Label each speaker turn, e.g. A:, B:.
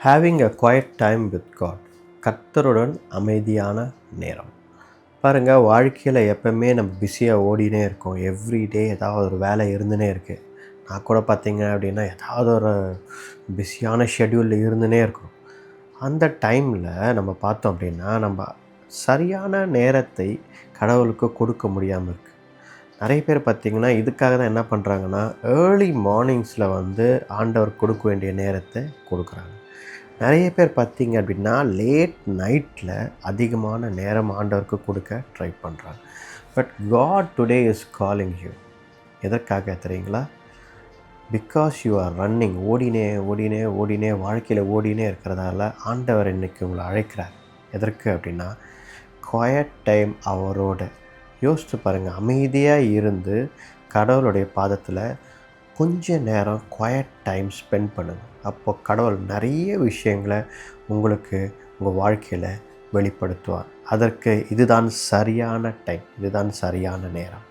A: Having a quiet time with God, கர்த்தருடன் அமைதியான நேரம். பாருங்கள், வாழ்க்கையில் எப்போவுமே நம்ம பிஸியாக ஓடினே இருக்கோம். எவ்ரிடே ஏதாவது ஒரு வேலை இருந்துனே இருக்குது. நான் கூட பார்த்திங்க அப்படின்னா ஏதாவது ஒரு பிஸியான ஷெட்யூலில் இருந்துனே இருக்கணும். அந்த டைமில் நம்ம பார்த்தோம் அப்படின்னா நம்ம சரியான நேரத்தை கடவுளுக்கு கொடுக்க முடியாமல் இருக்குது. நிறைய பேர் பார்த்திங்கன்னா இதுக்காக தான் என்ன பண்ணுறாங்கன்னா, ஏர்லி மார்னிங்ஸில் ஆண்டவர் கொடுக்க வேண்டிய நேரத்தை கொடுக்குறாங்க. நிறைய பேர் பார்த்திங்க அப்படின்னா லேட் நைட்டில் அதிகமான நேரம் ஆண்டவருக்கு கொடுக்க ட்ரை பண்ணுறாங்க. But God today is calling you. எதற்காக தெரியுங்களா? பிகாஸ் யூ ஆர் ரன்னிங், ஓடினே வாழ்க்கையில் ஓடினே இருக்கிறதால ஆண்டவர் இன்றைக்கி உங்களை அழைக்கிறார். எதற்கு அப்படின்னா, குவைட் டைம் அவரோட. யோசித்து பாருங்கள், அமைதியாக இருந்து கடவுளுடைய பாதத்தில் கொஞ்ச நேரம் குவைட் டைம் ஸ்பெண்ட் பண்ணுங்கள். அப்போ கடவுள் நிறைய விஷயங்களை உங்களுக்கு உங்கள் வாழ்க்கையில் வெளிப்படுத்துவார். அதற்கு இதுதான் சரியான டைம், இதுதான் சரியான நேரம்.